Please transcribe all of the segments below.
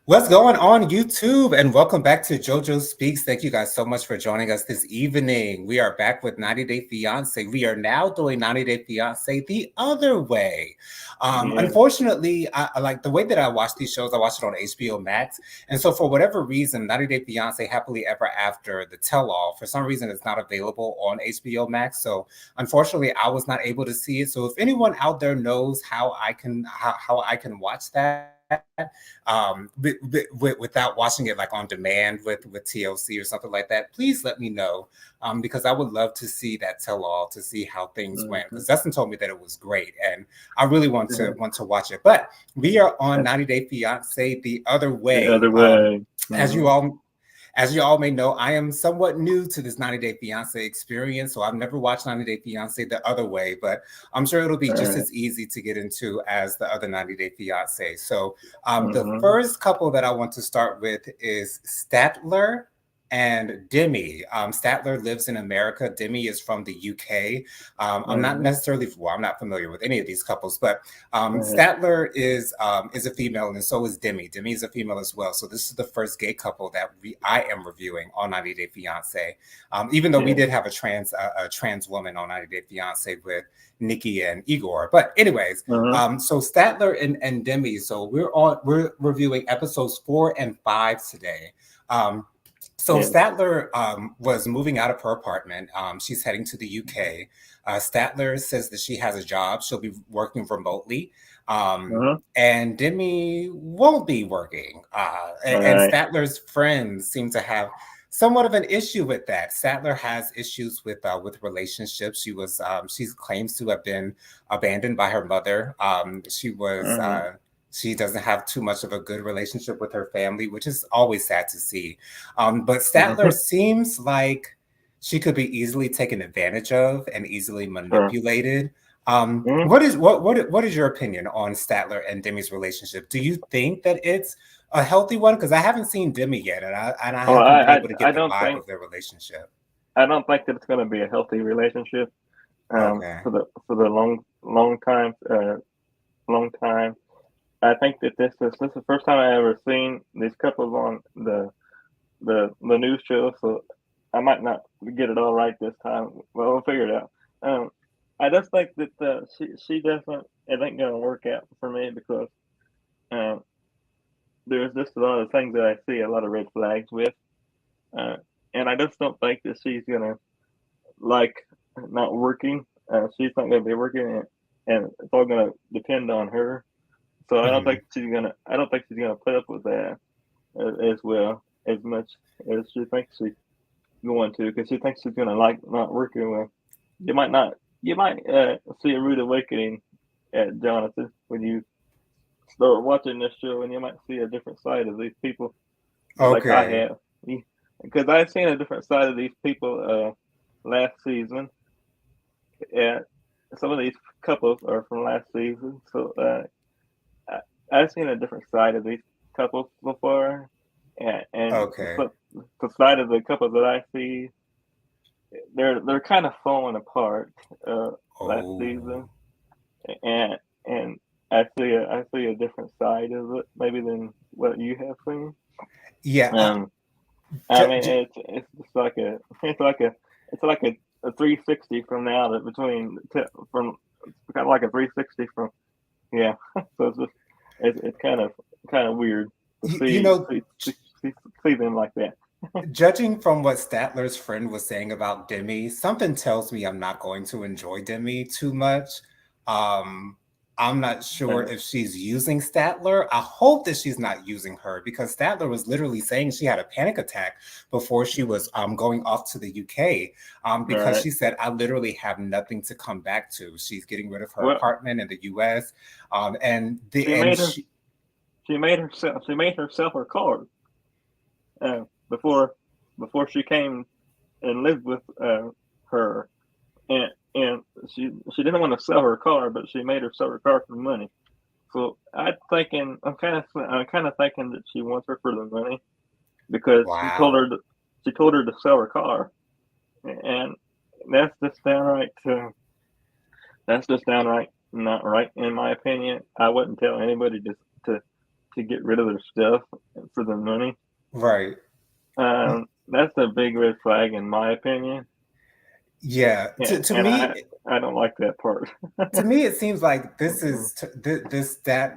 What's going on YouTube? And welcome back to JoJo Speaks. Thank you guys so much for joining us this evening. We are back with 90 Day Fiance. We are now doing 90 Day Fiance the other way. Yeah. Unfortunately, I like the way that I watch these shows. I watch it on HBO Max. And so for whatever reason, 90 Day Fiance Happily Ever After, the tell-all, for some reason it's not available on HBO Max. So unfortunately, I was not able to see it. So if anyone out there knows how I can watch that, without watching it like on demand with TLC or something like that, please let me know, because I would love to see that tell all to see how things went. Because Mhm. Dustin told me that it was great, and I really Yeah. want to watch it. But we are on 90 Day Fiance the other The way. other way. As you Mhm. all as you all may know, I am somewhat new to this 90 Day Fiance experience, so I've never watched 90 Day Fiance the other way, but I'm sure it'll be All just right. as easy to get into as the other 90 Day Fiance. So, the Mhm. first couple that I want to start with is Statler and Demi. Statler lives in America. Demi is from the UK. Mhm. I'm not familiar with any of these couples, but Right. Statler is a female, and so is Demi. Demi is a female as well. So this is the first gay couple that I am reviewing on 90 Day Fiance. Even though we Yeah. did have a trans woman on 90 Day Fiance with Nikki and Igor. But anyways, Mhm. so Statler and Demi. So we're reviewing episodes 4 and 5 today. So Yes. Statler was moving out of her apartment. She's heading to the UK. Statler says that she has a job. She'll be working remotely. Mhm. And Demi won't be working. All And right. Statler's friends seem to have somewhat of an issue with that. Statler has issues with relationships. She claims to have been abandoned by her mother. Mhm. She doesn't have too much of a good relationship with her family, which is always sad to see. But Statler Mhm. seems like she could be easily taken advantage of and easily Sure. manipulated. Mhm. What is your opinion on Statler and Demi's relationship? Do you think that it's a healthy one? Because I haven't seen Demi yet, and I Well, haven't been able to I get the don't vibe think of their relationship. that it's going to be a healthy relationship. Okay. For the long time. I think that this is the first time I ever seen these couples on the news show. So I might not get it all right this time. Well, we'll figure it out. Um, I just think that she doesn't. It ain't gonna work out for me because um, there's just a lot of things that I see a lot of red flags with, uh, and I just don't think that she's gonna like not working. She's not gonna be working, and it's all gonna depend on her. So I don't think Hmm. she's gonna. I don't think she's gonna put up with that as well as much as she thinks she's going to, because she thinks she's gonna like not working with. You might not. You might see a rude awakening at Jonathan when you start watching this show, and you might see a different side of these people, like I Okay. have. Because I've seen a different side of these people last season. And some of these couples are from last season, so I, I've seen a different side of these couples before, and Okay. so the side of the couples that I see, they're kind of falling apart uh, last Oh. season, and and I see a different side of it maybe than what you have seen. Yeah. Um, I J- mean j- it's just like a it's like a 360 from now that between from it's kind of like a 360 from yeah. So it's just it's kind of weird to you know, see, see them like that. judging from what Statler's friend was saying about Demi, something tells me I'm not going to enjoy Demi too much. Um, I'm not sure Uh, if she's using Statler. I hope that she's not using her because Statler was literally saying she had a panic attack before she was going off to the UK, all because right. she said, I literally have nothing to come back to. She's getting rid of her Well, apartment in the US. And the she and made her she she made herself her card uh, before before she came and lived with her, and and she didn't want to sell her car, but she made her sell her car for money. So I'm kind of thinking that she wants her for the money because wow. she told her to sell her car, and that's just downright that's just downright not right in my opinion. I wouldn't tell anybody to to get rid of their stuff for the money. Right. That's a big red flag in my opinion. Yeah. Yeah, To and me, I don't like that part. it seems like this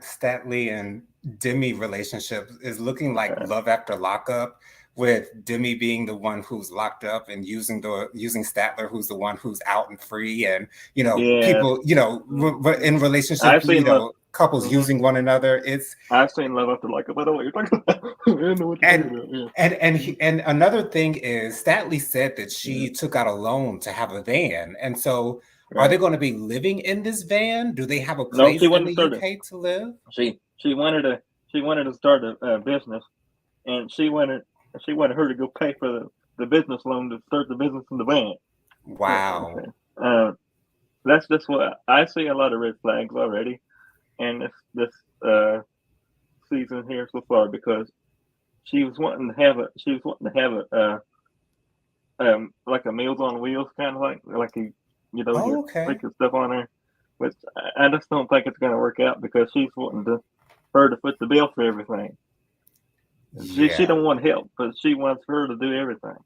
Statly and Demi relationship is looking like Uh, Love After Lockup, with Demi being the one who's locked up and using Statler, who's the one who's out and free, and yeah, people, in relationships, I've seen love. couples Hmm. using one another. It's I've seen Love After Like. I don't know what you're talking about. I don't know what you're and talking about. Yeah. and another thing is Statly said that Hmm. she took out a loan to have a van, and so are they Right. going to be living in this van? Do they have a No, she place in wanted to the start it. UK to live? She wanted to start a business, and she wanted her to go pay for the business loan to start the business in the van. Wow. Uh, that's just what I see. A lot of red flags already, and this season here so far because she was wanting to have like a Meals on Wheels kind of like Oh, you're okay. putting stuff on there, which I just don't think it's going to work out because she's wanting her to foot the bill for everything. She Yeah. don't want help, but she wants her to do everything.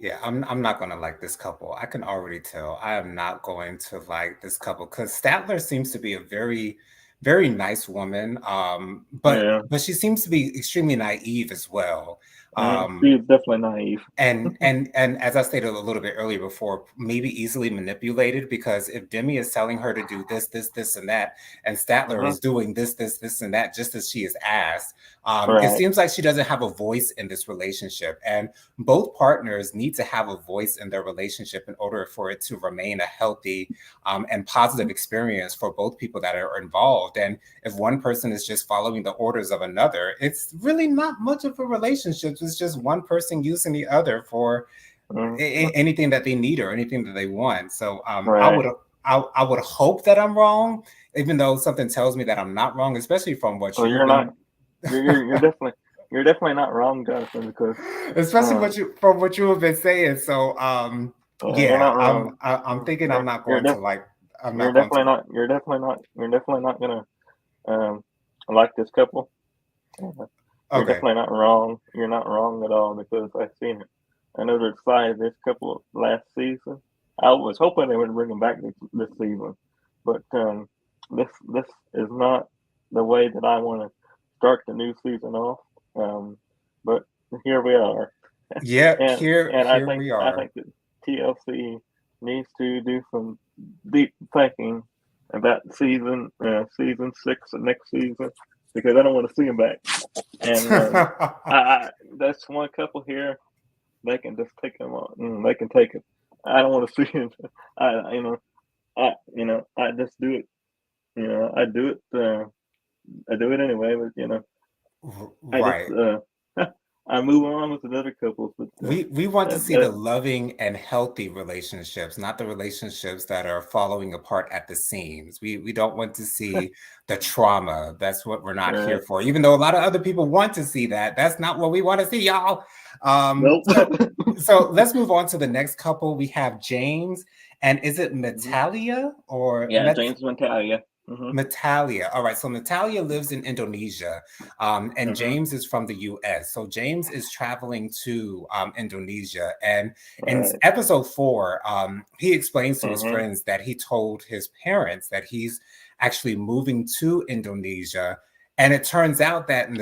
Yeah, I'm not gonna like this couple. I can already tell. I am not going to like this couple because Statler seems to be a very, very nice woman. Yeah, But she seems to be extremely naive as well. she Um, is definitely naive. and as I stated a little bit earlier before, maybe easily manipulated, because if Demi is telling her to do this, and that, and Statler Uh-huh. is doing this, and that, just as she is asked, it Right. seems like she doesn't have a voice in this relationship. And both partners need to have a voice in their relationship in order for it to remain a healthy and positive experience for both people that are involved. And if one person is just following the orders of another, it's really not much of a relationship. It's just one person using the other for Mm-hmm. anything that they need or anything that they want. So Right. I would hope that I'm wrong, even though something tells me that I'm not wrong, especially from what Well, you've you're not. been You're definitely not wrong, Jonathan, because especially uh, what you have been saying. So you're yeah, not wrong. I'm thinking I'm You're not you're going to def- like I'm you're not going definitely to. not. You're definitely not gonna um, like this couple. Uh, You're Okay. definitely not wrong. You're not wrong at all because I've seen it. I know their side this couple last season. I was hoping they would bring them back this season, but this is not the way that I want to start the new season off. Um, but here we are, Yep, and here we I are. think that TLC needs to do some deep thinking about season 6 of next season because I don't want to see them back. And that's one couple here. They can just take them on. They can take it. I don't want to see it. I I just do it. I do it. I do it anyway. But I just Right. I move on with the other couples. But We want to see the that loving and healthy relationships, not the relationships that are falling apart at the seams. We don't want to see the trauma. That's what we're not here right. for. Even though a lot of other people want to see that, that's not what we want to see, y'all. Um, Nope. so so let's move on to the next couple. We have James, and is it Hmm. Natalia or Yeah, James Montalia. Hmm. Natalia? All right, so Natalia lives in Indonesia, and Hmm. James is from the US. So James is traveling to Indonesia. And in Right. episode 4, he explains to his Hmm. friends that he told his parents that he's actually moving to Indonesia. And it turns out that in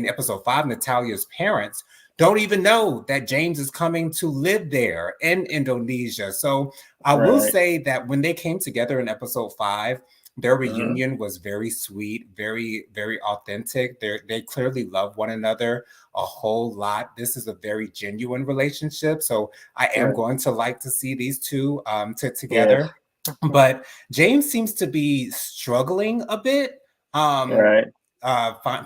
episode 5, Natalia's parents don't even know that James is coming to live there in Indonesia. So I will Right. say that when they came together in episode 5, their Hmm. reunion was very sweet, very, very authentic. They clearly love one another a whole lot. This is a very genuine relationship. So I am Right. going to like to see these two Yes. together. But James seems to be struggling a bit. Um, Right.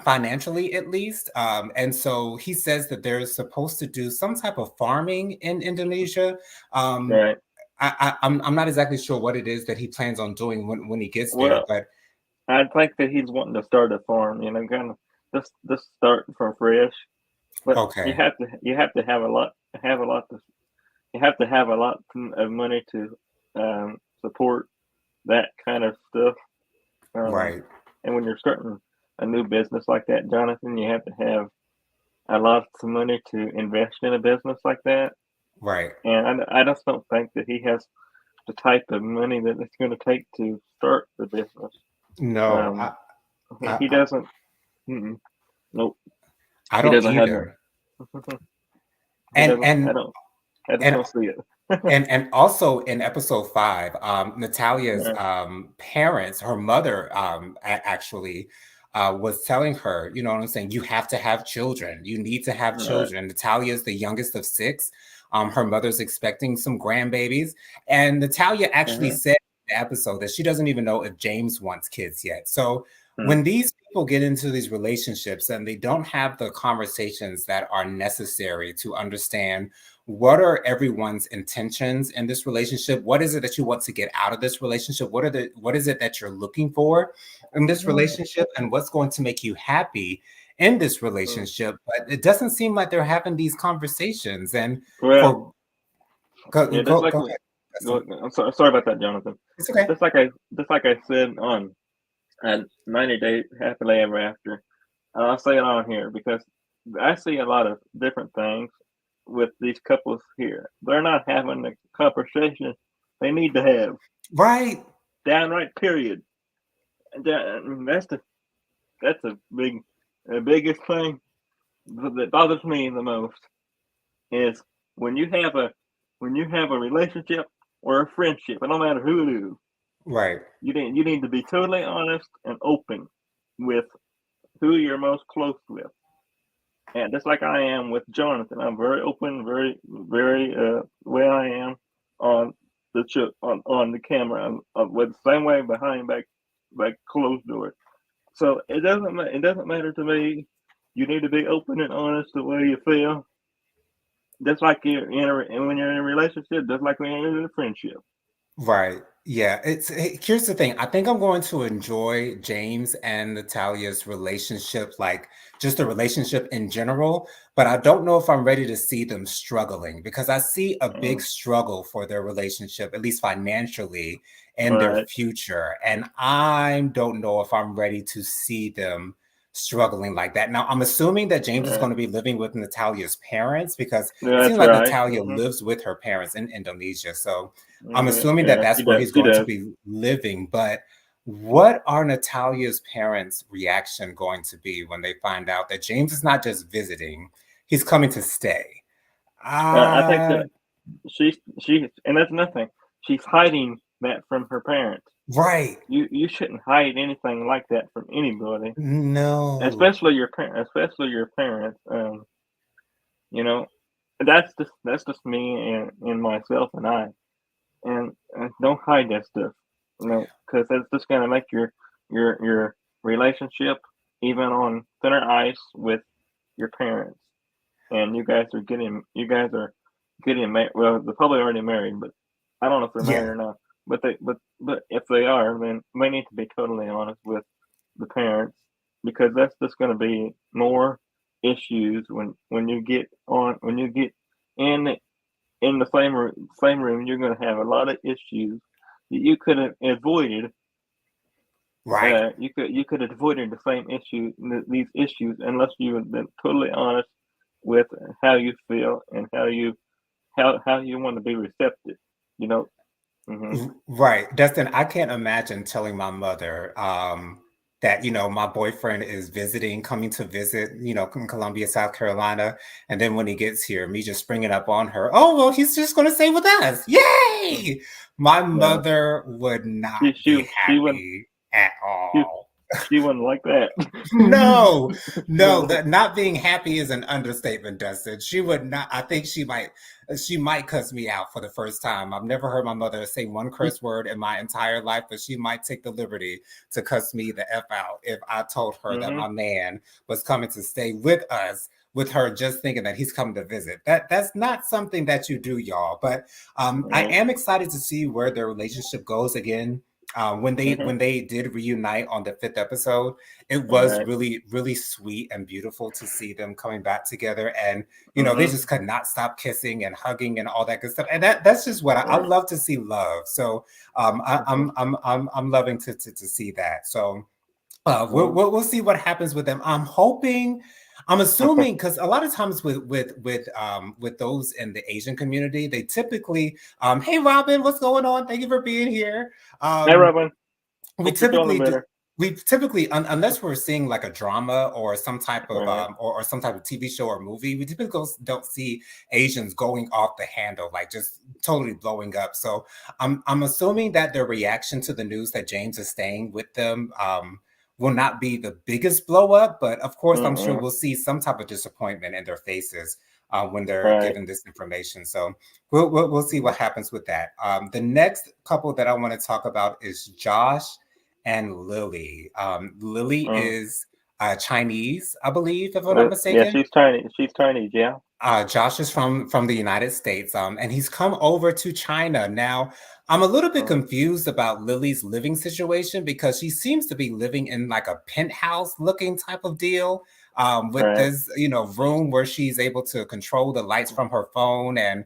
Financially at least. And so he says that they're supposed to do some type of farming in Indonesia. Um, Right. I'm not exactly sure what it is that he plans on doing when he gets there, Well, but I think that he's wanting to start a farm. Kind of just start from fresh. But okay, you have to have a lot to you have to have a lot of money to support that kind of stuff. Um, right, and when you're starting a new business like that, Jonathan, you have to have a lot of money to invest in a business like that. Right. And I just don't think that he has the type of money that it's going to take to start the business. No, Um, he I, doesn't. Mm-mm, nope. I He don't doesn't have that. either. He And doesn't. I and don't. I just and don't see it. and also in episode 5, Natalia's Yeah. parents, her mother, actually was telling her, you know what I'm saying, you have to have children. You need to have Right. children. Natalia's the youngest of 6. Her mother's expecting some grandbabies, and Natalia actually Uh-huh. said in the episode that she doesn't even know if James wants kids yet. So Mm. when these people get into these relationships and they don't have the conversations that are necessary to understand what are everyone's intentions in this relationship, what is it that you want to get out of this relationship, what is it that you're looking for in this relationship, and what's going to make you happy in this Mm. relationship. But it doesn't seem like they're having these conversations. And Well, for go yeah, go, just like go we. ahead, Go, Dustin. I'm sorry about that, Jonathan. It's okay. Just like I said on 90 Day Happily Ever After. I'll say it on here because I see a lot of different things with these couples here. They're not having the conversation they need to have. Right. Downright period. And that's the biggest thing that bothers me the most is when you have a when you have a relationship or a friendship, it don't matter who it is, Right. you need to be totally honest and open with who you're most close with. And just like I am with Jonathan, I'm very open, very way I am on on the camera. With the same way behind back closed doors. So it doesn't matter to me. You need to be open and honest the way you feel. Just like when you're in a relationship, just like when you're in a friendship. Right. Yeah. Here's the thing. I think I'm going to enjoy James and Natalia's relationship, like just the relationship in general. But I don't know if I'm ready to see them struggling because I see a big Mm, struggle for their relationship, at least financially, in their right. future. And I don't know if I'm ready to see them struggling like that. Now, I'm assuming that James is Right. going to be living with Natalia's parents because Yeah, it seems that's like right. Natalia lives with her parents in Indonesia. So I'm Mm-hmm. assuming that Yeah, she that's where does. he's She going to does. be living. But what are Natalia's parents' reaction going to be when they find out that James is not just visiting, he's coming to stay? I think Uh, that and that's nothing. She's hiding that from her parents. right. You shouldn't hide anything like that from anybody, No. especially your parents. Especially your parents. You know, that's just me and myself and I. And don't hide that stuff. Because that's just gonna make your relationship even on thinner ice with your parents. And you guys are getting married. Well, they're probably already married, but I don't know if they're married Yeah. or not. But if they are, then they need to be totally honest with the parents because that's just going to be more issues when you get in in the same room. You're going to have a lot of issues that you could have avoided. Right. You could have avoided the same issue these issues unless you had been totally honest with how you feel and how you want to be receptive. You know. Hmm. Right. Dustin, I can't imagine telling my mother that, my boyfriend is visiting, coming to visit, in Columbia, South Carolina. And then when he gets here, me just springing up on her, oh, well, he's just going to stay with us. Yay! My No, mother would not she be she she wouldn't happy at she, all. she wouldn't like that. No, no, that not being happy is an understatement, Dustin. She would not, I think she might cuss me out for the first time. I've never heard my mother say one curse word in my entire life, but she might take the liberty to cuss me the F out if I told her that Hmm. my man was coming to stay with us, with her just thinking that he's coming to visit. That's not something that you do, y'all. But I Right. am excited to see where their relationship goes again. When they Hmm. when they did reunite on the 5th episode, it was Right. really, really sweet and beautiful to see them coming back together. And, they Hmm. just could not stop kissing and hugging and all that good stuff. And that's just what I Right. love to see love. So I, Hmm. I'm loving to see that. So Mm-hmm. We'll see what happens with them. I'm assuming, because a lot of times with those in the Asian community, they typically, hey Robin, what's going on? Thank you for being here. Hey, Um, Robin. we Hope you're feeling typically do. better. We typically, unless we're seeing like a drama or some type of Right. or some type of TV show or movie, we typically don't see Asians going off the handle, like just totally blowing up. So I'm assuming that their reaction to the news that James is staying with them will not be the biggest blow up, but of course I'm sure Mm-mm. we'll see some type of disappointment in their faces when they're Right. given this information. So we'll see what happens with that. The next couple that I want to talk about is Josh and Lily. Lily Mm. is Chinese, I believe, if I'm not Yeah, mistaken. she's tiny. She's Chinese. Yeah. Josh is from the United States, and he's come over to China. Now, I'm a little bit Mm. confused about Lily's living situation because she seems to be living in like a penthouse looking type of deal, with Right. this room where she's able to control the lights from her phone, and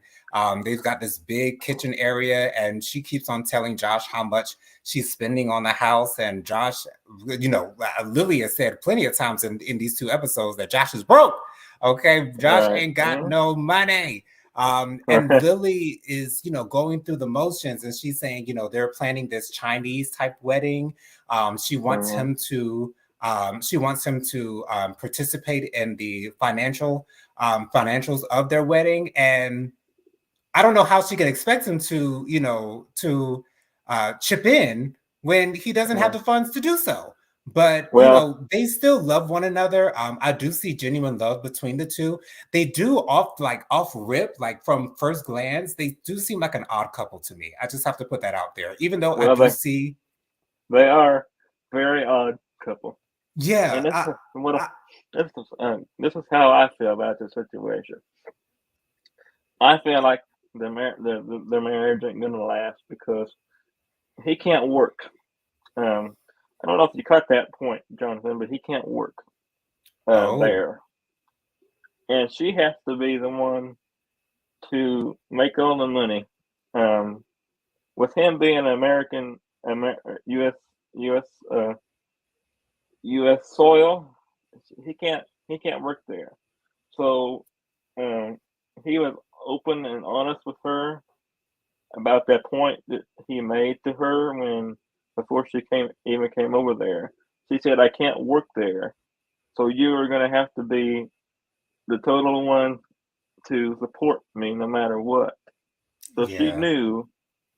they've got this big kitchen area, and she keeps on telling Josh how much she's spending on the house, and Josh, Lily has said plenty of times in these two episodes that Josh is broke. Okay, Josh Right. ain't got Mm. no money. And Right. Lily is, going through the motions, and she's saying, they're planning this Chinese type wedding. She wants Mm. him to, participate in the financials of their wedding, and I don't know how she can expect him to, chip in when he doesn't have Mm. the funds to do so. But Well, they still love one another. I do see genuine love between the two. They do off rip, like from first glance, they do seem like an odd couple to me. I just have to put that out there. Even though I well, do see, they are very odd couple, and yeah, this is what this is how I feel about the situation. I feel like the marriage ain't gonna last because he can't work. I don't know if you caught that point, Jonathan, but he can't work oh, there, and she has to be the one to make all the money. Um, with him being an American, U.S. U.S. U.S. soil, he can't work there. So um, he was open and honest with her about that point that he made to her when before she came over there. She said, "I can't work there, so you are going to have to be the total one to support me no matter what." So yeah,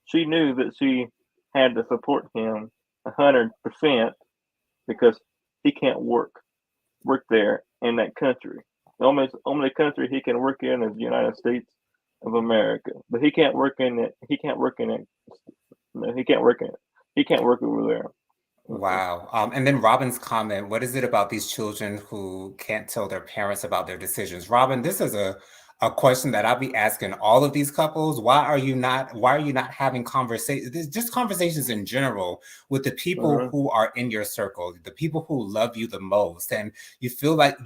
she knew that she had to support him 100% because he can't work there in that country. The only country he can work in is the United States of America, but he can't work in it. He can't work in it. No, he can't work in it. He can't work over there. Mm-mm. wow. And then Robin's comment, what is it about these children who can't tell their parents about their decisions? Robin, this is a question that I'll be asking all of these couples. Why are you not having conversations, just conversations in general with the people Uh-huh. who are in your circle, the people who love you the most, and you feel like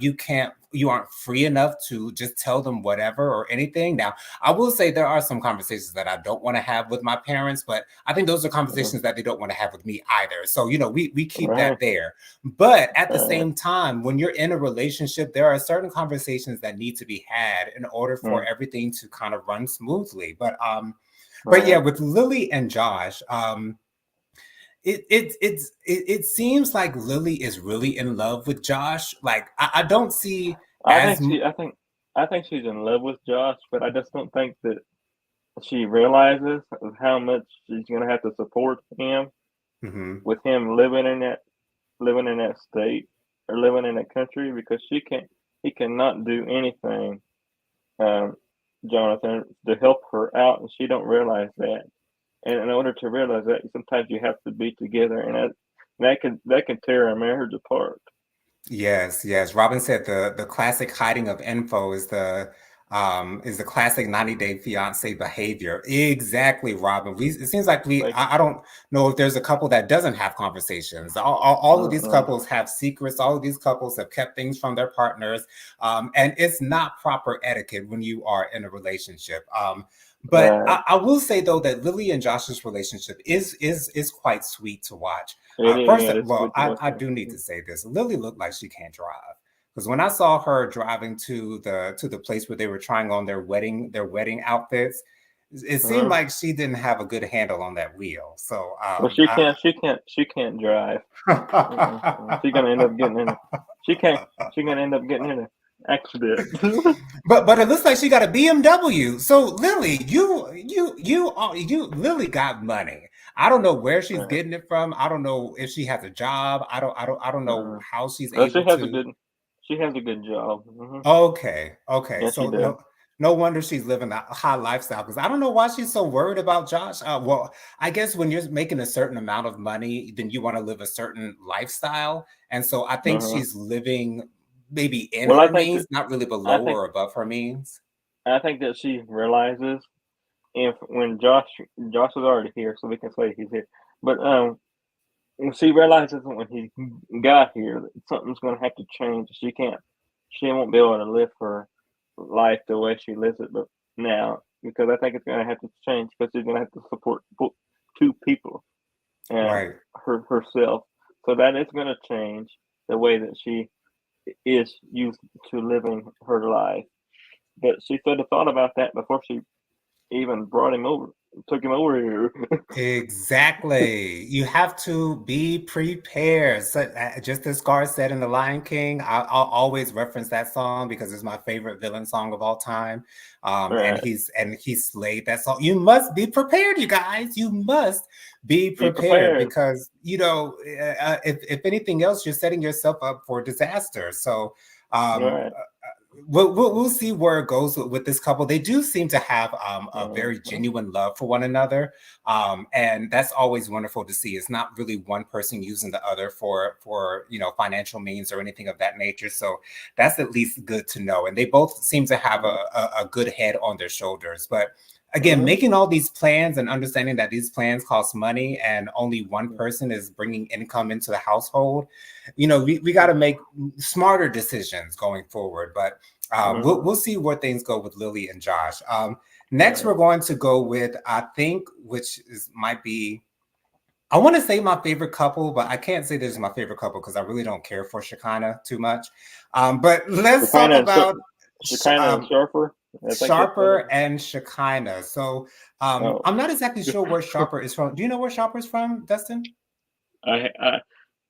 you aren't free enough to just tell them whatever or anything. Now, I will say there are some conversations that I don't want to have with my parents, but I think those are Uh-huh. conversations that they don't want to have with me either. So, we keep Right. that there. But at the Right. same time, when you're in a relationship, there are certain conversations that need to be had in order for Mm. everything to kind of run smoothly. But yeah, Right. with Lily and Josh, it seems like Lily is really in love with Josh. Like I don't see I as think she. I think she's in love with Josh, but I just don't think that she realizes of how much she's gonna have to support him mhm. with him living in that state or living in that country because he cannot do anything, um, Jonathan, to help her out, and she don't realize that. And in order to realize that, sometimes you have to be together, and that can tear a marriage apart. Yes, yes. Robin said the classic hiding of info is the classic 90-day fiance behavior. Exactly, Robin. It seems like Like, I don't know if there's a couple that doesn't have conversations. All of these uh-uh, couples have secrets. All of these couples have kept things from their partners. And it's not proper etiquette when you are in a relationship. But right, I will say though that Lily and Josh's relationship is quite sweet to watch. First, It's well, good to watch I that. do need to say this. Lily looked like she can't drive because when I saw her driving to the place where they were trying on their wedding outfits, it seemed Uh-huh. like she didn't have a good handle on that wheel. So Well, she can't drive. She's gonna end up getting in. She can't. She's gonna end up getting in an accident. but it looks like she got a BMW. So Lily, you Lily got money. I don't know where she's uh, getting it from. I don't know if she has a job. I don't know uh, how she's well, able to. she has a good job. Okay, okay. Yeah, she So does. no wonder she's living a high lifestyle because I don't know why she's so worried about Josh. Well, I guess when you're making a certain amount of money, then you want to live a certain lifestyle, and so I think Uh-huh. she's living maybe in Well, her means, not really I below think or above her means. I think that she realizes if when Josh is already here, so we can say he's here. But when she realizes when he got here that something's going to have to change. She won't be able to live her life the way she lives it but now because I think it's going to have to change because she's going to have to support two people and Right. herself. So that is going to change the way that she is used to living her life. But she should have thought about that before she even brought him over, took him over here. Exactly. You have to be prepared. So, just as Scar said in The Lion King, I'll always reference that song because it's my favorite villain song of all time. And Right. he slayed that song. You must be prepared, you guys. You must be Be prepared prepared. because if anything else, you're setting yourself up for disaster. So um, Right. we'll see where it goes with this couple. They do seem to have a very Uh-huh. genuine love for one another, and that's always wonderful to see. It's not really one person using the other for financial means or anything of that nature. So that's at least good to know. And they both seem to have a good head on their shoulders. But again, Uh-huh. making all these plans and understanding that these plans cost money and only one person is bringing income into the household, we got to make smarter decisions going forward. But Uh-huh. we'll see where things go with Lily and Josh. Next, Right. we're going to go with I think, might be. I want to say my favorite couple, but I can't say this is my favorite couple because I really don't care for Shekinah too much. But let's talk Shekinah and about Shekinah and Sharper. I think that's what it Sharper is. and Shekinah. So Oh, I'm not exactly sure where Sharper is from. Do you know where Sharper is from, Dustin? I I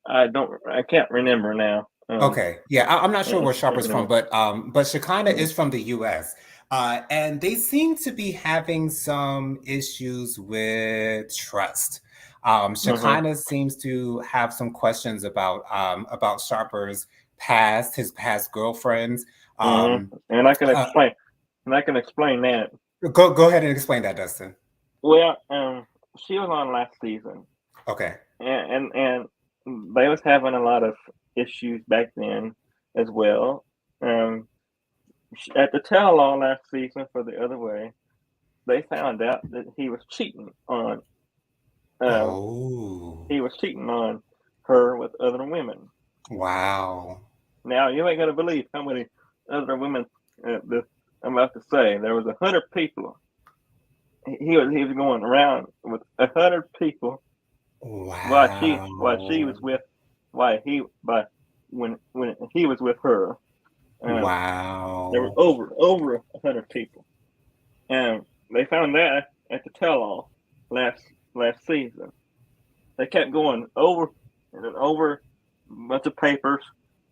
I don't. I can't remember now. Okay, yeah, I'm not sure where Can't Sharper's from, remember. but Shekinah Uh, is from the U.S. And they seem to be having some issues with trust. uh-huh. Shekinah seems to have some questions about Sharper's his past girlfriends. Um, And I can uh, explain. And I can explain that. go ahead and explain that, Dustin. Well, she was on last season, Okay. and they was having a lot of issues back then as well. Um, at the tell-all last season for the other way, they found out that um, Oh, he was cheating on her with other women. wow. Now you ain't gonna believe how many other women I'm about to say. There was 100 people. He was going around with 100 people while she was Wow. with why he by when he was with her. Um, there was Wow. over 100 people, and they found that at the tell-all last last season. They kept going over and over a bunch of papers,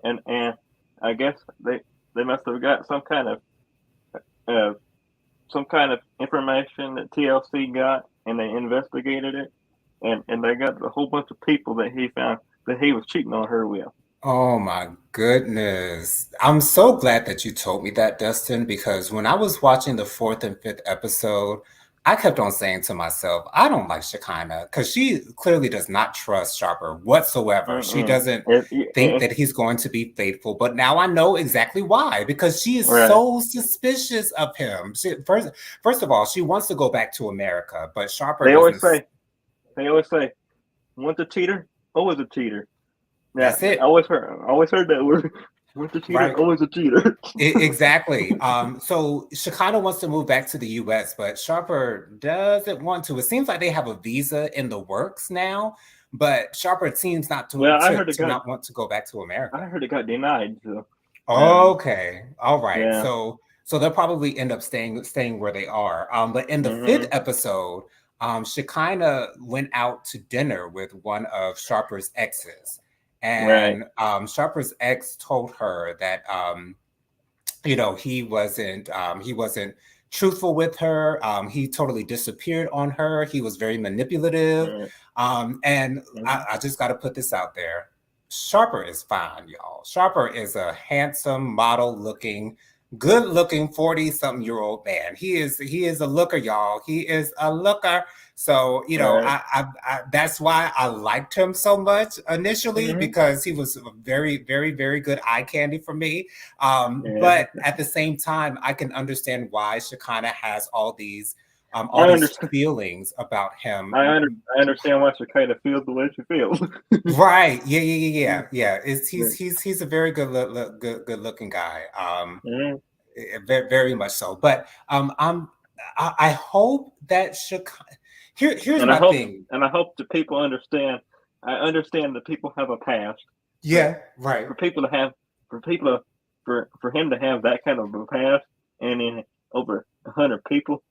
and I guess they must have got uh, some kind of information that TLC got, and they investigated it, and they got a whole bunch of people that he found that he was cheating on her with. Oh my goodness. I'm so glad that you told me that, Dustin, because when I was watching the fourth and fifth episode, I kept on saying to myself, I don't like Shekinah because she clearly does not trust Sharper whatsoever. She Mm-mm. doesn't think that he's going to be faithful. But now I know exactly why, because she is Right. so suspicious of him. First of all, she wants to go back to America, but Sharper They always doesn't. say they always say once a cheater, always a cheater. Now That's I it. always heard that word. Once a cheater, Right. always a cheater. Exactly. So Shekinah wants to move back to the US, but Sharper doesn't want to. It seems like they have a visa in the works now, but Sharper seems not Well, I heard it to got. not want to go back to America. I heard it got denied. So, Okay. All right. yeah. So they'll probably end up staying where they are. But in the fifth Mm-hmm. episode, Shekinah went out to dinner with one of Sharper's exes. Right. And Sharper's ex told her that he wasn't truthful with her. He totally disappeared on her. He was very manipulative. Right. And Mm-hmm. I just got to put this out there. Sharper is fine, y'all. Sharper is a handsome, model looking, good looking 40-something-year-old man. He is a looker, y'all. He is a looker. So, Right. that's why I liked him so much initially, Mm-hmm. because he was very, very, very good eye candy for me. Yeah. But at the same time, I can understand why Shekinah has I all these understand. feelings about him. I understand why she kind of feels the way she feels. Right? Yeah. Yeah. He's a very good looking guy. Mm-hmm. Very, very much so. But I hope that Shekinah. Here's And I my hope thing. and I hope that people understand. I understand that people have a past, but Yeah, right. for people to have for people to, for him to have that kind of a past and in over 100 people,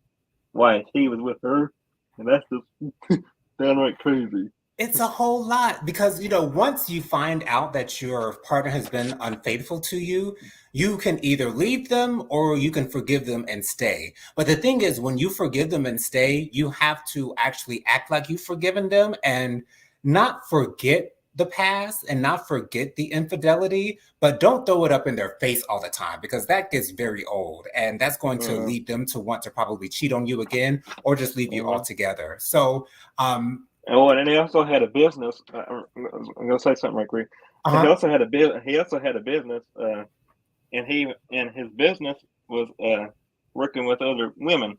why he was with her, and that's just downright crazy. It's a whole lot because once you find out that your partner has been unfaithful to you, you can either leave them or you can forgive them and stay. But the thing is, when you forgive them and stay, you have to actually act like you've forgiven them and not forget the past and not forget the infidelity, but don't throw it up in their face all the time because that gets very old and that's going to Uh, lead them to want to probably cheat on you again or just leave you uh, altogether. So, and he also had a business. I'm gonna say something right quick. He uh-huh. also had a He also had a business, and his business was working with other women,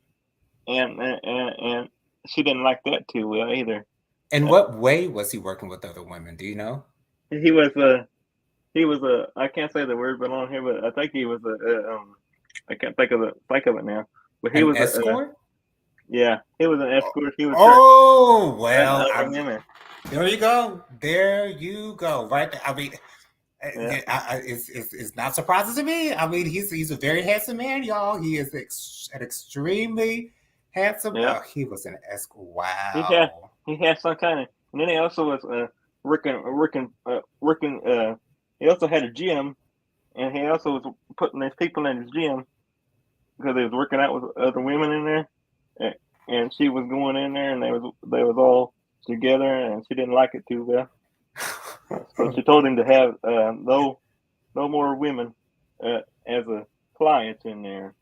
and she didn't like that too well either. In Uh, what way was he working with other women? Do you know? he was he was a I can't say the word but on here, but I think he was I can't think of it now. But he An was escort? yeah, he was an escort. He was Oh, well, other women. there you go. There you go. Right there. I mean, Yeah, it's not surprising to me. I mean, he's a very handsome man, y'all. He is an extremely handsome. yeah. Oh, he was an escort. He had Wow. he had some kind of, and then he also was working. He also had a gym, and he also was putting these people in his gym because he was working out with other women in there, and she was going in there, and they was all together, and she didn't like it too well. So she told him to have no more women as a client in there.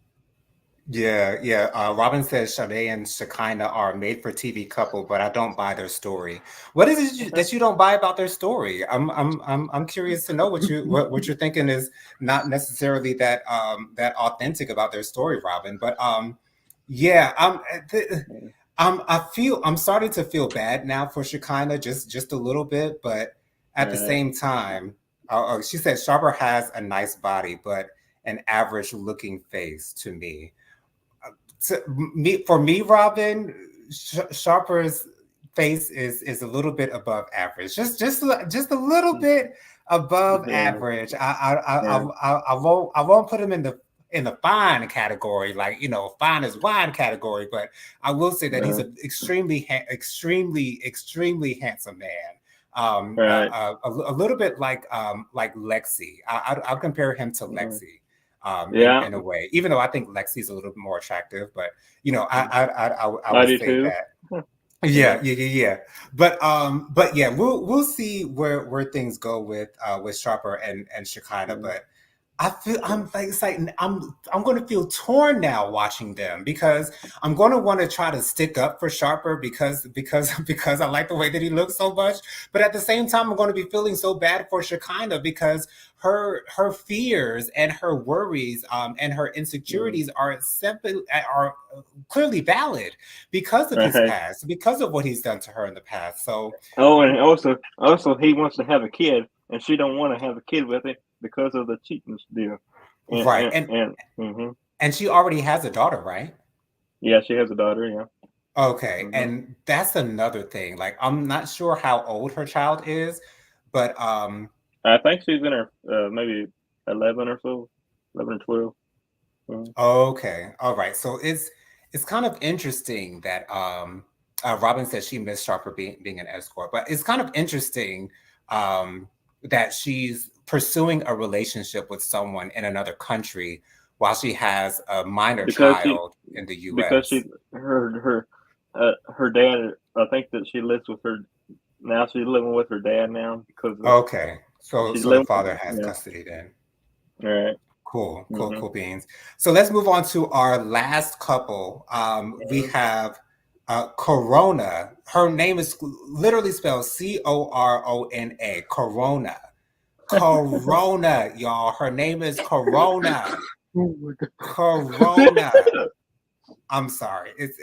Yeah. Robin says Sade and Shekinah are a made-for-TV couple, but I don't buy their story. What is it that you don't buy about their story? I'm curious to know what you're thinking is not necessarily that authentic about their story, Robin. But yeah, I'm starting to feel bad now for Shekinah just a little bit, but at the Right, same time, she said Sharper has a nice body, but an average-looking face to me. For me, Robin, Sharper's face is a little bit above average, just a little bit above yeah, average. yeah, I won't put him in the fine category, like fine as wine category, but I will say that he's uh, an extremely handsome man. right, A little bit like Lexi. I'll compare him to uh, Lexi yeah, in a way, even though I think Lexi's a little bit more attractive, but I I would do say too. that. Yeah, Yeah. But yeah, we'll see where things go with Sharper and Shekinah, mm, but I feel I'm like it's like I'm going to feel torn now watching them because I'm going to want to try to stick up for Sharper because I like the way that he looks so much, but at the same time I'm going to be feeling so bad for Shekinah because her fears and her worries and her mm, insecurities are clearly valid because of his right. past, because of what he's done to her in the past. So Oh, and also he wants to have a kid, and she don't want to have a kid with him because of the cheating deal. And right, and, and and she already has a daughter, right? yeah, she has a daughter. Yeah, Okay, Mm-hmm. and that's another thing. Like, I'm not sure how old her child is, but I think she's in her maybe 11 or so, 11 or 12. Mm-hmm. okay, all right. So it's kind of interesting that Robin said she missed Sharper being an escort, but it's kind of interesting that she's pursuing a relationship with someone in another country while she has a minor Because she child in the because U.S. she her dad. I think that she lives with her now. She's living with her dad now because Okay, so she's so the living. father has Yeah. custody then. All right. Cool, cool, Mm-hmm. cool beans. So let's move on to our last couple. We have Corona. Her name is literally spelled Corona. Corona. Corona, y'all. Her name is Corona. Oh my Corona. I'm sorry. It's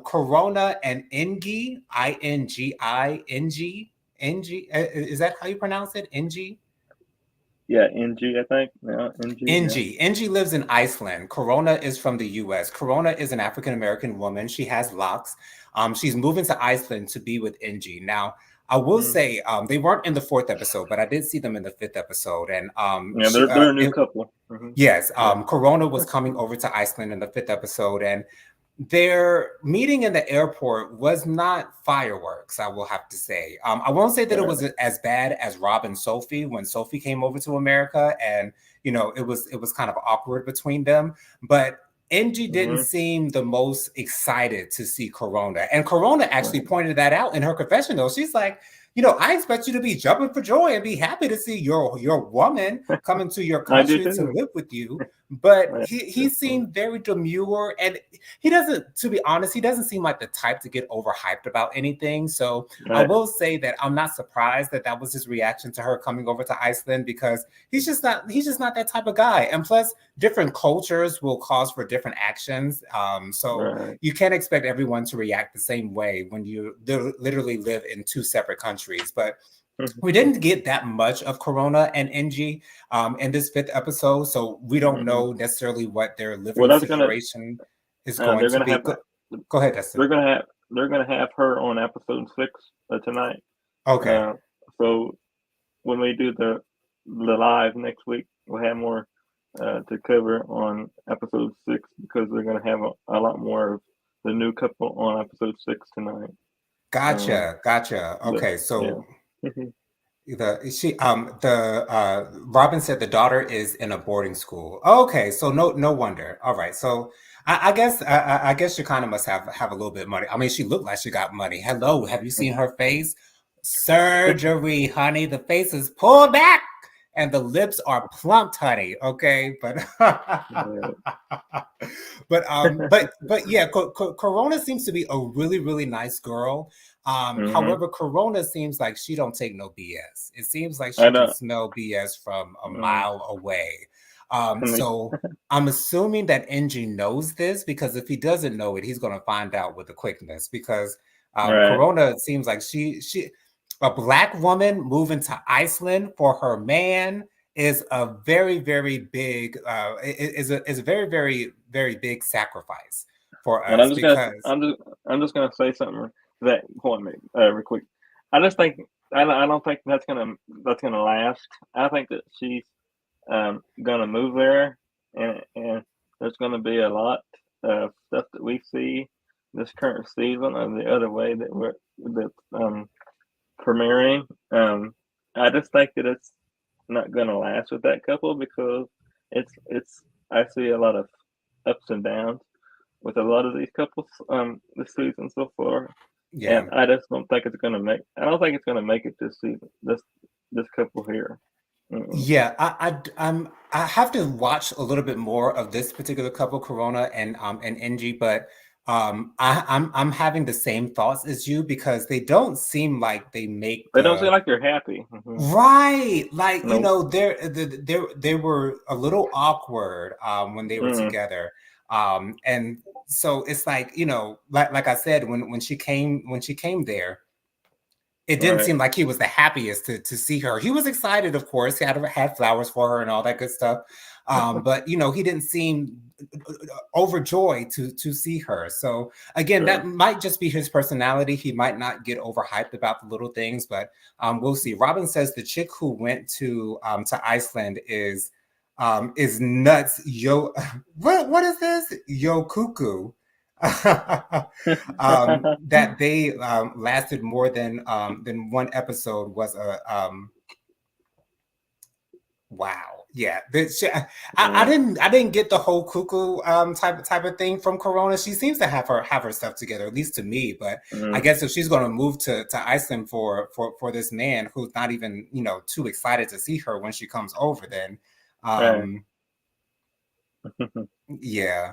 Corona and Ingi. Ingi. Ingi. Is that how you pronounce it? Ingi. Yeah, NG, I think. No, NG, yeah. Ingi lives in Iceland. Corona is from the US. Corona is an African American woman. She has locks. She's moving to Iceland to be with Ingi. Now, I will Mm. say they weren't in the fourth episode, but I did see them in the fifth episode. And Yeah, they're a new couple. Mm-hmm. yes, Yeah. Corona was coming over to Iceland in the fifth episode, and their meeting in the airport was not fireworks, I will have to say. I won't say that it was as bad as Rob and Sophie when Sophie came over to America, and it was kind of awkward between them. But Angie didn't Mm-hmm. seem the most excited to see Corona, and Corona actually Right. pointed that out in her confessional. She's like, I expect you to be jumping for joy and be happy to see your woman coming to your I do country to too. live with you. But Right. he seemed very demure, and he doesn't, to be honest, he doesn't seem like the type to get overhyped about anything. So I Right. will say that I'm not surprised that that was his reaction to her coming over to Iceland, because he's just not that type of guy. And plus, different cultures will cause for different actions. So Right. you can't expect everyone to react the same way when you literally live in two separate countries. But we didn't get that much of Corona and Engie in this fifth episode, so we don't Mm-hmm. know necessarily what their Well, living that's gonna. situation is going They're to gonna be. have. Go ahead, Dustin. They're gonna have. They're gonna have her on episode 6 tonight. Okay, Uh, so when we do the live next week, we'll have more to cover on episode 6 because they're gonna have a lot more of the new couple on episode 6 tonight. gotcha. But Okay, yeah. so the Robin said the daughter is in a boarding school. Okay, so no wonder. All right, so I guess she kind of must have a little bit of money. I mean, she looked like she got money. Hello, have you seen her face? Surgery, honey. The face is pulled back and the lips are plumped, honey. Okay, but but yeah, Corona seems to be a really nice girl. Mm-hmm. However, Corona seems like she don't take no BS. It seems like I she can know. smell BS from a Mm. mile away. So I'm assuming that Ng knows this, because if he doesn't know it, he's going to find out with the quickness. Because Right. Corona seems like she a black woman moving to Iceland for her man is a very big is a very big sacrifice for And us, because I'm just gonna say something to that point, real quick. I just think I don't think that's gonna last. I think that she's gonna move there, and there's gonna be a lot of stuff that we see this current season of the other way that premiering. I just think that it's not gonna last with that couple because it's I see a lot of ups and downs with a lot of these couples this season so far, and yeah. I just don't think it's gonna make. I don't think it's gonna make it this season. This couple here. Mm-mm. Yeah, I have to watch a little bit more of this particular couple, Corona and Ng, but I'm having the same thoughts as you, because they don't seem like they make They don't seem the like they're happy. Mm-hmm. right. Like, Nope. they were a little awkward when they were Mm-mm. together. And so it's like, like I said, when she came there, it didn't Right. seem like he was the happiest to see her. He was excited, of course. He had flowers for her and all that good stuff. But he didn't seem overjoyed to see her. So again, Sure. that might just be his personality. He might not get overhyped about the little things, but we'll see. Robin says the chick who went to Iceland is nuts. Yo, what is this? Yo cuckoo. That they lasted more than one episode was a wow. Yeah, I didn't get the whole cuckoo type of thing from Corona. She seems to have her stuff together, at least to me. But I Mm-hmm. guess if she's going to move to Iceland for this man who's not even too excited to see her when she comes over, then Right. yeah.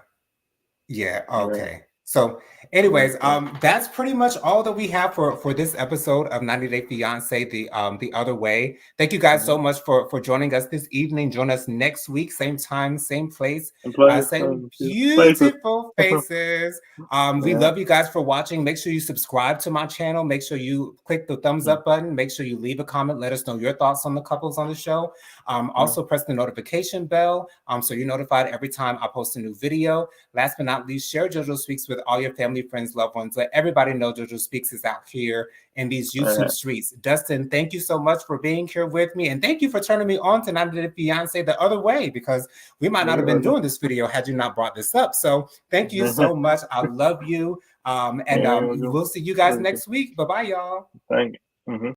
Yeah, Right. okay. So, anyways, Okay. that's pretty much all that we have for this episode of 90 Day Fiance, the other way. Thank you guys so Mm-hmm. much for joining us this evening. Join us next week, same time, same place, And pleasure, same pleasure. beautiful faces. We Yeah. love you guys for watching. Make sure you subscribe to my channel. Make sure you click the thumbs up button. Make sure you leave a comment. Let us know your thoughts on the couples on the show. Also press the notification bell so you're notified every time I post a new video. Last but not least, share JoJo Speaks with all your family, friends, loved ones. Let everybody know JoJo Speaks is out here in these YouTube streets. Dustin, thank you so much for being here with me. And thank you for turning me on to 90 Day Fiance the other way, because we might not have been doing this video had you not brought this up. So thank you so much. I love you. And we'll see you guys next week. Bye-bye, y'all. Thank you. Mm-hmm.